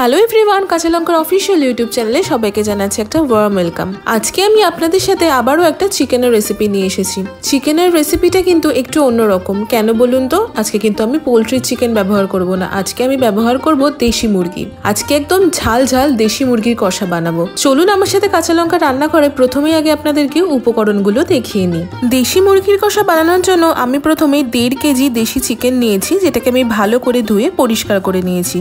Hello everyone, কাঁচা লঙ্কার official YouTube চ্যানেলে সবাইকে জানাচ্ছি একটা ওয়ার্ম ওয়েলকাম। আজকে আমি আপনাদের সাথে আবারও একটা চিকেনের রেসিপি নিয়ে এসেছি। চিকেনের রেসিপিটা কিন্তু একটু অন্যরকম। কেন বলুন তো? আজকে কিন্তু আমি পোলট্রির চিকেন ব্যবহার করব না, আজকে আমি ব্যবহার করব দেশি মুরগি। আজকে একদম ঝাল ঝাল দেশি মুরগির কষা বানাবো। চলুন আমার সাথে কাঁচা লঙ্কা রান্না করে প্রথমেই আগে আপনাদেরকে উপকরণগুলো দেখিয়ে নিই। দেশি মুরগির কষা বানানোর জন্য আমি প্রথমে 1.5 কেজি দেশি চিকেন নিয়েছি, যেটাকে আমি ভালো করে ধুয়ে পরিষ্কার করে নিয়েছি।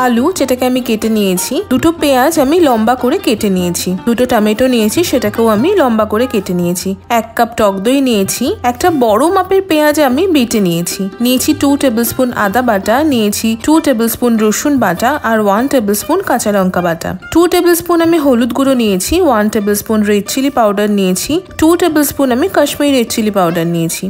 আলু, যেটাকে আমি কেটে নিয়েছি। 2টো পেঁয়াজ আমি লম্বা করে কেটে নিয়েছি। 2টো টমেটো নিয়েছি, সেটাকেও আমি লম্বা করে কেটে নিয়েছি। 1 কাপ টক দই নিয়েছি। একটা বড় মাপের পেঁয়াজ আমি বেটে নিয়েছি। 2 টেবিলস্পুন আদা বাটা, 2 টেবিলস্পুন রসুন বাটা আর 1 টেবিলস্পুন কাঁচা লঙ্কা বাটা। 2 টেবিলস্পুন আমি হলুদ গুঁড়ো নিয়েছি। 1 টেবিলস্পুন রেড চিলি পাউডার নিয়েছি। 2 টেবিলস্পুন আমি কাশ্মীরি রেড চিলি পাউডার নিয়েছি।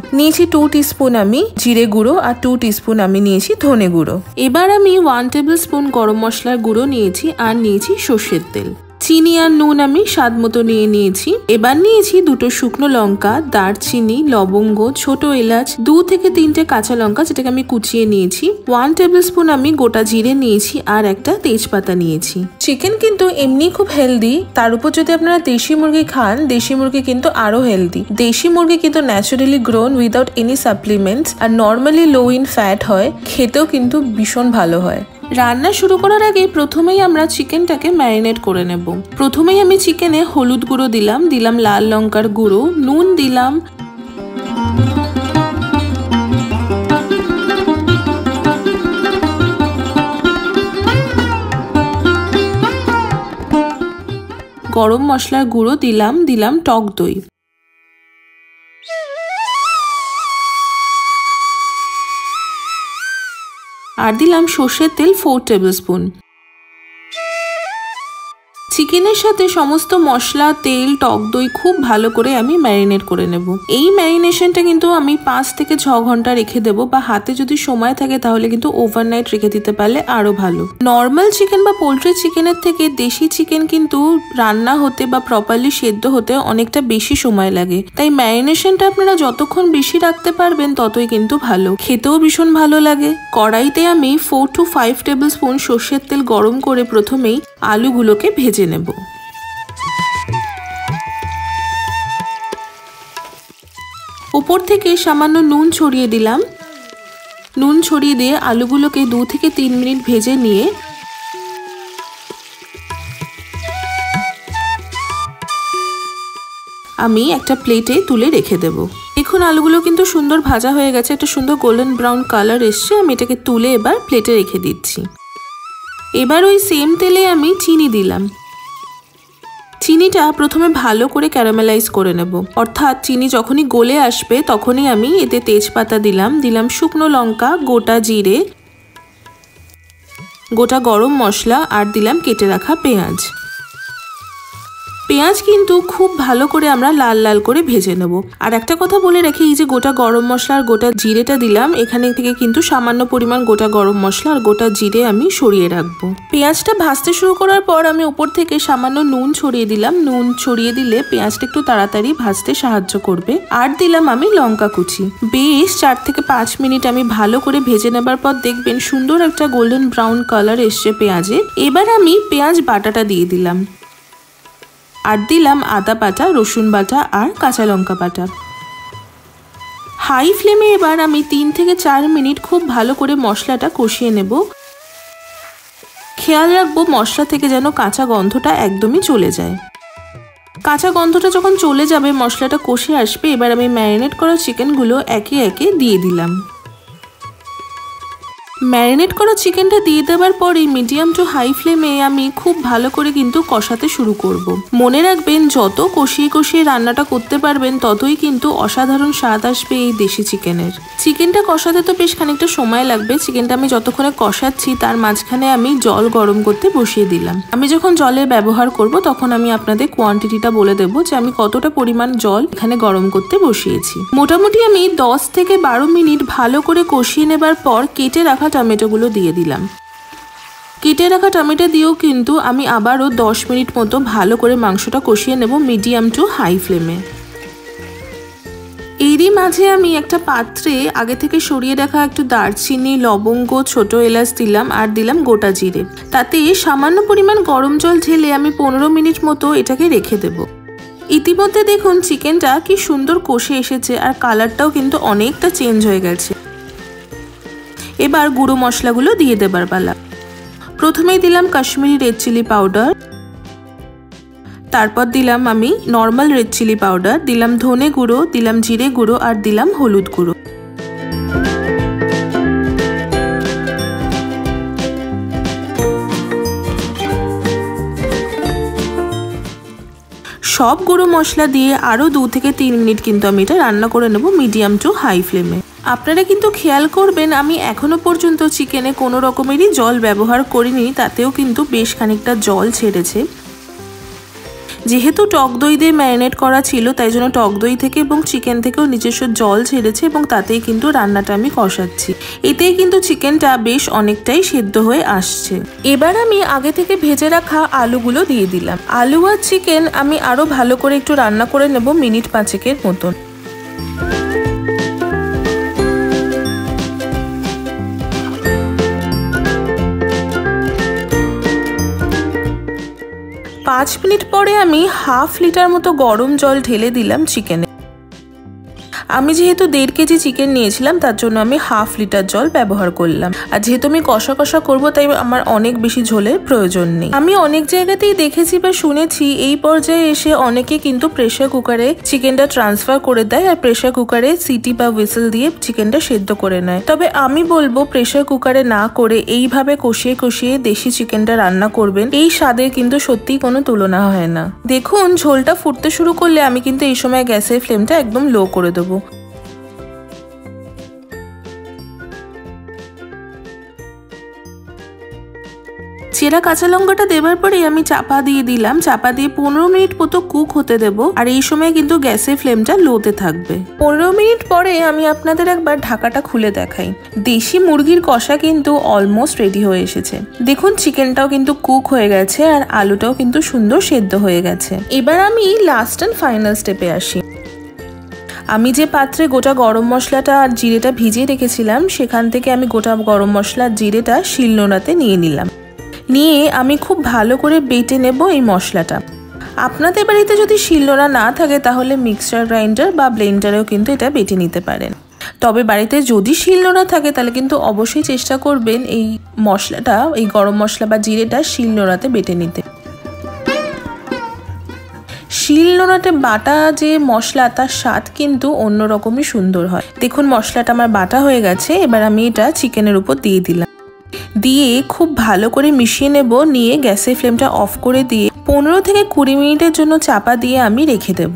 2 টিস্পুন আমি জিরে গুঁড়ো আর 2 টিস্পুন আমি নিয়েছি ধনে গুঁড়ো। এবার আমি 1 টেবিলস্পুন গরম মশলার গুঁড়ো নিয়েছি আর নিয়েছি সর্ষের তেল। চিনি আর নুন আমি স্বাদ মতো নিয়েছি। এবার নিয়েছি 2টো শুকনো লঙ্কা, দারচিনি, লবঙ্গ, ছোট এলাচ, 2 থেকে 3টে কাঁচা লঙ্কা, যেটাকে আমি কুচিয়ে নিয়েছি। 1 টেবিলস্পুন আমি গোটা জিরে নিয়েছি আর একটা তেজপাতা নিয়েছি। চিকেন কিন্তু এমনি খুব হেলদি, তার উপর যদি আপনারা দেশি মুরগি খান, দেশি মুরগি কিন্তু আরো হেলদি। দেশি মুরগি কিন্তু naturally grown without any supplements আর নর্মালি লো ইন ফ্যাট হয়, খেতেও কিন্তু ভীষণ ভালো হয়। রান্না শুরু করার আগে প্রথমেই আমরা চিকেনটাকে ম্যারিনেট করে নেব। প্রথমেই আমি চিকেনে হলুদ গুঁড়ো দিলাম লাল লঙ্কার গুঁড়ো, নুন দিলাম, গরম মশলার গুঁড়ো দিলাম টক দই, আর দিলাম সর্ষের তেল 4 টেবিলস্পুন। চিকেনের সাথে সমস্ত মশলা, তেল, টক দই খুব ভালো করে আমি ম্যারিনেট করে নেব। এই ম্যারিনেশনটা কিন্তু আমি 5 থেকে 6 ঘন্টা রেখে দেবো, বা হাতে যদি সময় থাকে তাহলে কিন্তু ওভারনাইট রেখে দিতে পারলে আরো ভালো। নর্মাল চিকেন বা পোলট্রি চিকেনের থেকে দেশি চিকেন কিন্তু রান্না হতে বা প্রপারলি সেদ্ধ হতে অনেকটা বেশি সময় লাগে, তাই ম্যারিনেশনটা আপনারা যতক্ষণ বেশি রাখতে পারবেন ততই কিন্তু ভালো, খেতেও ভীষণ ভালো লাগে। কড়াইতে আমি 4 to 5 টেবিলস্পুন সর্ষের তেল গরম করে প্রথমেই আলুগুলোকে ভেজে নেব। উপর থেকে সামান্য নুন ছড়িয়ে দিলাম। নুন ছড়িয়ে দিয়ে আলুগুলোকে 2 থেকে 3 মিনিট ভেজে নিয়ে আমি একটা প্লেটে তুলে রেখে দেব। দেখুন আলুগুলো কিন্তু সুন্দর ভাজা হয়ে গেছে, একটা সুন্দর গোল্ডেন ব্রাউন কালার এসছে। আমি এটাকে তুলে এবার প্লেটে রেখে দিচ্ছি। এবার ওই সেম তেলে আমি চিনি দিলাম। চিনিটা প্রথমে ভালো করে ক্যারামেলাইজ করে নেব, অর্থাৎ চিনি যখনই গলে আসবে তখনই আমি এতে তেজপাতা দিলাম শুকনো লঙ্কা, গোটা জিরে, গোটা গরম মশলা আর দিলাম কেটে রাখা পেঁয়াজ। পেঁয়াজ কিন্তু খুব ভালো করে আমরা লাল লাল করে ভেজে নেব। আর একটা কথা বলে রাখি, এই যে গোটা গরম মশলা আর গোটা জিরেটা দিলাম, এখানে থেকে কিন্তু সামান্য পরিমাণ গোটা গরম মশলা আর গোটা জিরে আমি সরিয়ে রাখবো। পেঁয়াজটা ভাজতে শুরু করার পর আমি উপর থেকে সামান্য নুন ছড়িয়ে দিলাম। নুন ছড়িয়ে দিলে পেঁয়াজটা একটু তাড়াতাড়ি ভাজতে সাহায্য করবে। আর দিলাম আমি লঙ্কা কুচি। বেশ 4 থেকে 5 মিনিট আমি ভালো করে ভেজে নেবার পর দেখবেন সুন্দর একটা গোল্ডেন ব্রাউন কালার এসছে পেঁয়াজে। এবার আমি পেঁয়াজ বাটাটা দিয়ে দিলাম, আর দিলাম আদা বাটা, রসুন বাটা আর কাঁচা লঙ্কা বাটা। হাই ফ্লেমে এবার আমি 3 থেকে 4 মিনিট খুব ভালো করে মশলাটা কষিয়ে নেব। খেয়াল রাখবো মশলা থেকে যেন কাঁচা গন্ধটা একদমই চলে যায়। কাঁচা গন্ধটা যখন চলে যাবে, মশলাটা কষে আসবে, এবার আমি ম্যারিনেট করা চিকেনগুলো একে একে দিয়ে দিলাম। ম্যারিনেট করা চিকেনটা দিয়ে দেওয়ার পরে মিডিয়াম টু হাই ফ্লেমে আমি খুব ভালো করে কিন্তু কষাতে শুরু করব। মনে রাখবেন যত কষিয়ে রান্নাটা করতে পারবেন ততই কিন্তু অসাধারণ স্বাদ আসবে এই দেশি চিকেনের। চিকেনটা কষাতে তো বেশ খানিকটা সময় লাগবে। চিকেনটা আমি যতক্ষণে কষাচ্ছি তার মাঝখানে আমি জল গরম করতে বসিয়ে দিলাম। আমি যখন জলের ব্যবহার করব তখন আমি আপনাদের কোয়ান্টিটিটা বলে দেবো যে আমি কতটা পরিমাণ জল এখানে গরম করতে বসিয়েছি। মোটামুটি আমি 10 থেকে 12 মিনিট ভালো করে কষিয়ে নেবার পর কেটে রাখা টমেটোগুলো দিয়ে দিলাম। কেটে রাখা টমেটো দিয়েও কিন্তু আমি আবারও 10 মিনিট মতো ভালো করে মাংসটা কষিয়ে নেব মিডিয়াম টু হাই ফ্লেমে। এরই মাঝে আমি একটা পাত্রে আগে থেকে সরিয়ে রাখা একটু দারচিনি, লবঙ্গ, ছোট এলাচ দিলাম আর দিলাম গোটা জিরে। তাতে সামান্য পরিমাণ গরম জল ঢেলে আমি 15 মিনিট মতো এটাকে রেখে দেব। ইতিমধ্যে দেখুন চিকেনটা কি সুন্দর কষে এসেছে আর কালারটাও কিন্তু অনেকটা চেঞ্জ হয়ে গেছে। এবার গুঁড়ো মশলাগুলো দিয়ে দেবার পালা। প্রথমেই দিলাম কাশ্মীরি রেড চিলি পাউডার, তারপর দিলাম আমি নর্মাল রেড চিলি পাউডার, দিলাম ধনে গুঁড়ো, দিলাম জিরে গুঁড়ো আর দিলাম হলুদ গুঁড়ো। সব গুঁড়ো মশলা দিয়ে আরও 2 থেকে 3 মিনিট কিন্তু আমি এটা রান্না করে নেব মিডিয়াম টু হাই ফ্লেমে। আপনারা কিন্তু খেয়াল করবেন আমি এখনো পর্যন্ত চিকেনে কোনো রকমেরই জল ব্যবহার করিনি, তাতেও কিন্তু বেশ খানিকটা জল ছেড়েছে। যেহেতু টক দই দিয়ে ম্যারিনেট করা ছিল তাই জন্য টক দই থেকে এবং চিকেন থেকেও নিজস্ব জল ছেড়েছে এবং তাতেই কিন্তু রান্নাটা আমি কষাচ্ছি। এতেই কিন্তু চিকেনটা বেশ অনেকটাই সেদ্ধ হয়ে আসছে। এবার আমি আগে থেকে ভেজে রাখা আলুগুলো দিয়ে দিলাম। আলু আর চিকেন আমি আরও ভালো করে একটু রান্না করে নেব মিনিট 5 মতন। 5 মিনিট পরে আমি হাফ লিটার মতো গরম জল ঢেলে দিলাম চিকেনে। আমি যেহেতু 1.5 কেজি চিকেন নিয়েছিলাম তার জন্য আমি হাফ লিটার জল ব্যবহার করলাম। আর যেহেতু আমি কষা কষা করবো তাই আমার অনেক বেশি ঝোলের প্রয়োজন নেই। আমি অনেক জায়গাতেই দেখেছি বা শুনেছি এই পর্যায়ে এসে অনেকে কিন্তু প্রেসার কুকারে চিকেনটা ট্রান্সফার করে দেয় আর প্রেসার কুকারে সিটি বা হুইসেল দিয়ে চিকেনটা সেদ্ধ করে নেয়। তবে আমি বলবো প্রেসার কুকারে না করে এইভাবে কষিয়ে কষিয়ে দেশি চিকেনটা রান্না করবেন, এই স্বাদের কিন্তু সত্যিই কোনো তুলনা হয় না। দেখুন ঝোলটা ফুটতে শুরু করলে আমি কিন্তু এই সময় গ্যাসের ফ্লেমটা একদম লো করে দেবো। চেরা কাঁচা লঙ্কাটা দেবার পরে আমি চাপা দিয়ে দিলাম। চাপা দিয়ে 15 মিনিট মতো কুক হতে দেব আর এই সময় কিন্তু গ্যাসের ফ্লেমটা লোতে থাকবে। 15 মিনিট পরে আমি আপনাদের একবার ঢাকাটা খুলে দেখাই। দেশি মুরগির কষা কিন্তু অলমোস্ট রেডি হয়ে এসেছে। দেখুন চিকেনটাও কিন্তু কুক হয়ে গেছে আর আলুটাও কিন্তু সুন্দর সেদ্ধ হয়ে গেছে। এবার আমি লাস্ট অ্যান্ড ফাইনাল স্টেপে আসি। আমি যে পাত্রে গোটা গরম মশলাটা আর জিরেটা ভিজিয়ে রেখেছিলাম সেখান থেকে আমি গোটা গরম মশলা আর জিরেটা শিলনোড়াতে নিয়ে নিলাম। নিয়ে আমি খুব ভালো করে বেটে নেব এই মশলাটা। আপনাদের বাড়িতে যদি শিলনোড়া না থাকে তাহলে মিক্সচার গ্রাইন্ডার বা ব্লেন্ডারেও কিন্তু এটা বেটে নিতে পারেন। তবে বাড়িতে যদি শিলনোড়া থাকে তাহলে কিন্তু অবশ্যই চেষ্টা করবেন এই মশলাটা, এই গরম মশলা বা জিরেটা শিলনোড়াতে বেটে নিতে। শিলনোড়াতে বাটা যে মশলা তার স্বাদ কিন্তু অন্যরকমই সুন্দর হয়। দেখুন মশলাটা আমার বাটা হয়ে গেছে। এবার আমি এটা চিকেনের উপর দিয়ে দিলাম, দিয়ে খুব ভালো করে মিশিয়ে নেব। নিয়ে গ্যাসের ফ্লেমটা অফ করে দিয়ে 15 থেকে 20 মিনিটের জন্য চাপা দিয়ে আমি রেখে দেব।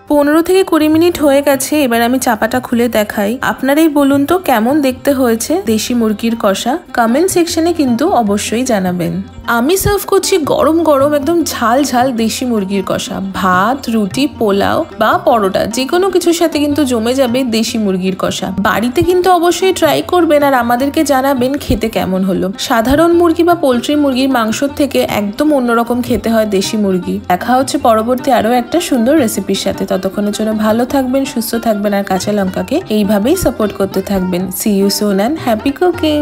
15 থেকে 20 মিনিট হয়ে গেছে। এবার আমি চাপাটা খুলে দেখাই। আপনারাই বলুন তো কেমন দেখতে হয়েছে দেশি মুরগির কষা। কমেন্ট সেকশনে কিন্তু অবশ্যই জানাবেন। আমি সার্ভ করছি গরম গরম একদম ঝাল ঝাল দেশি মুরগির কষা। ভাত, রুটি, পোলাও বা পরোটা যে কোনো কিছুর সাথে কিন্তু জমে যাবে দেশি মুরগির কষা। বাড়িতে কিন্তু অবশ্যই ট্রাই করবেন আর আমাদেরকে জানাবেন খেতে কেমন হলো। সাধারণ মুরগি বা পোলট্রি মুরগির মাংসর থেকে একদম অন্যরকম খেতে হয় দেশি মুরগি। দেখা হচ্ছে পরবর্তী আরো একটা সুন্দর রেসিপির সাথে। ততক্ষণের জন্য ভালো থাকবেন, সুস্থ থাকবেন আর কাঁচা লঙ্কাকে এইভাবেই সাপোর্ট করতে থাকবেন। See you soon and happy cooking.